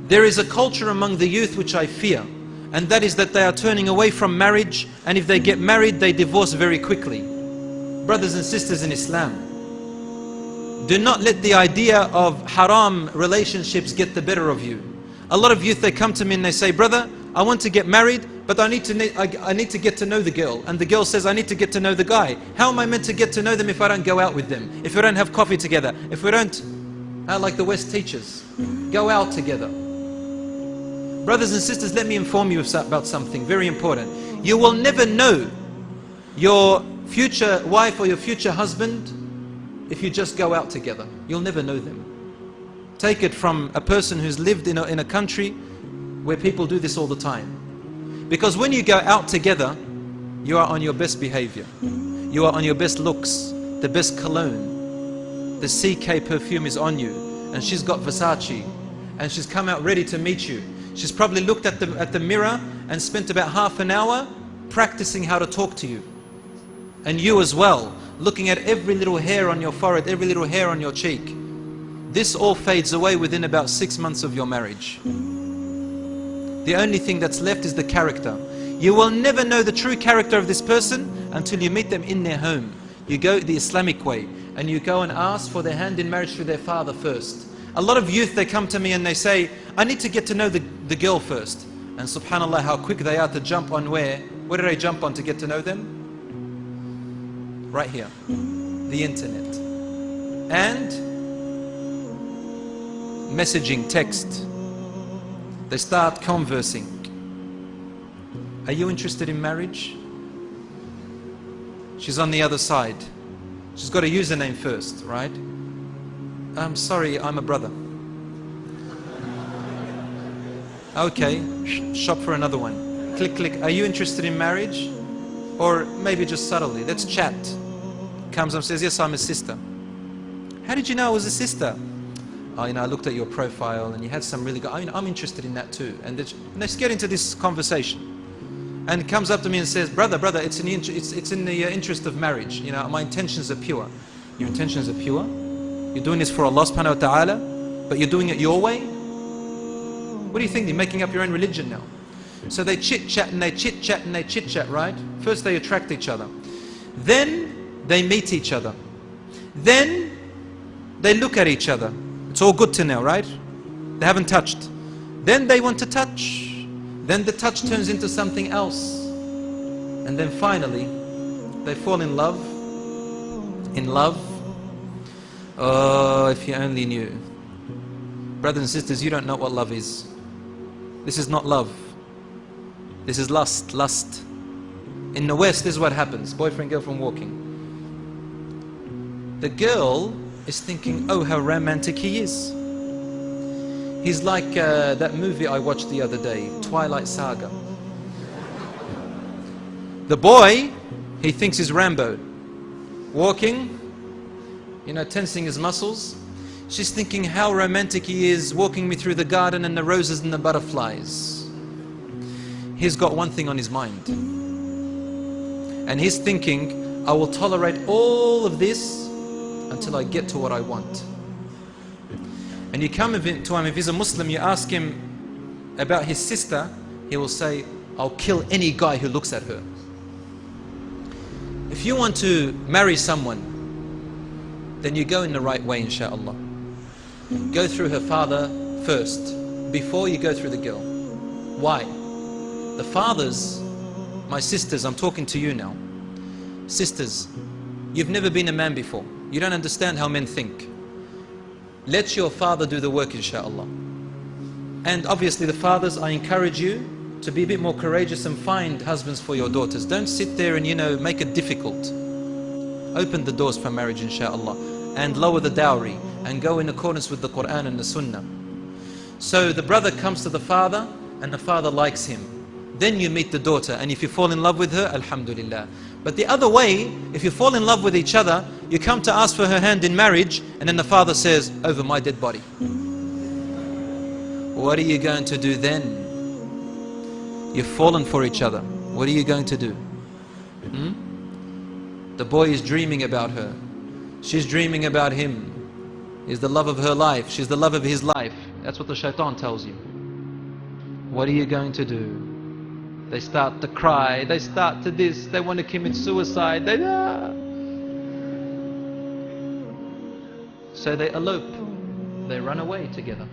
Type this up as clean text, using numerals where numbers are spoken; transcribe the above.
There is a culture among the youth which I fear, and that is that they are turning away from marriage, and if they get married, they divorce very quickly. Brothers and sisters in Islam, do not let the idea of haram relationships get the better of you. A lot of youth, they come to me and they say, brother, I want to get married, but I need to get to know the girl. And the girl says, I need to get to know the guy. How am I meant to get to know them if I don't go out with them? If we don't have coffee together? If we don't, like the West teaches, go out together? Brothers and sisters, let me inform you about something very important. You will never know your future wife or your future husband if you just go out together. You'll never know them. Take it from a person who's lived in a country where people do this all the time. Because when you go out together, you are on your best behavior. You are on your best looks, the best cologne. The CK perfume is on you, and she's got Versace, and she's come out ready to meet you. She's probably looked at the mirror and spent about half an hour practicing how to talk to you. And you as well, looking at every little hair on your forehead, every little hair on your cheek. This all fades away within about 6 months of your marriage. The only thing that's left is the character. You will never know the true character of this person until you meet them in their home. You go the Islamic way, and you go and ask for their hand in marriage through their father first. A lot of youth, they come to me and they say, I need to get to know the girl first. And subhanAllah, how quick they are to jump on where? Where did I jump on to get to know them? Right here, the internet. And messaging, text. They start conversing. Are you interested in marriage? She's on the other side. She's got a username first, right? I'm sorry, I'm a brother. Okay, shop for another one. Click, click. Are you interested in marriage? Or maybe just subtly, let's chat. Comes up and says, yes, I'm a sister. How did you know I was a sister? Oh, you know, I looked at your profile and you had some really good, I'm interested in that too. And let's get into this conversation. And comes up to me and says, brother, it's in the interest of marriage. You know, my intentions are pure. Your intentions are pure? You're doing this for Allah subhanahu wa ta'ala, but you're doing it your way? What do you think? You're making up your own religion now. So they chit-chat and they chit-chat and they chit-chat, right? First they attract each other. Then they meet each other. Then they look at each other. It's all good to now, right? They haven't touched. Then they want to touch. Then the touch turns into something else. And then finally, they fall in love. In love. Oh, if you only knew. Brothers and sisters, you don't know what love is. This is not love. This is lust, lust. In the West, this is what happens. Boyfriend, girlfriend walking. The girl is thinking, oh, how romantic he is. He's like that movie I watched the other day, Twilight Saga. The boy, he thinks he's Rambo. Walking, you know, tensing his muscles. She's thinking how romantic he is, walking me through the garden and the roses and the butterflies. He's got one thing on his mind. And he's thinking, I will tolerate all of this until I get to what I want. And you come to him, if he's a Muslim, you ask him about his sister, he will say, I'll kill any guy who looks at her. If you want to marry someone, then you go in the right way, inshaAllah. Go through her father first, before you go through the girl. Why? The fathers, my sisters, I'm talking to you now. Sisters, you've never been a man before. You don't understand how men think. Let your father do the work, inshaAllah. And obviously the fathers, I encourage you to be a bit more courageous and find husbands for your daughters. Don't sit there and, you know, make it difficult. Open the doors for marriage, inshaAllah. And lower the dowry. And go in accordance with the Quran and the Sunnah. So the brother comes to the father and the father likes him. Then you meet the daughter, and if you fall in love with her, alhamdulillah. But the other way, if you fall in love with each other, you come to ask for her hand in marriage, and then the father says, over my dead body. What are you going to do then? You've fallen for each other. What are you going to do? The boy is dreaming about her. She's dreaming about him. He's the love of her life. She's the love of his life. That's what the shaitan tells you. What are you going to do? They start to cry, they start to this, they want to commit suicide, so they elope, they run away together.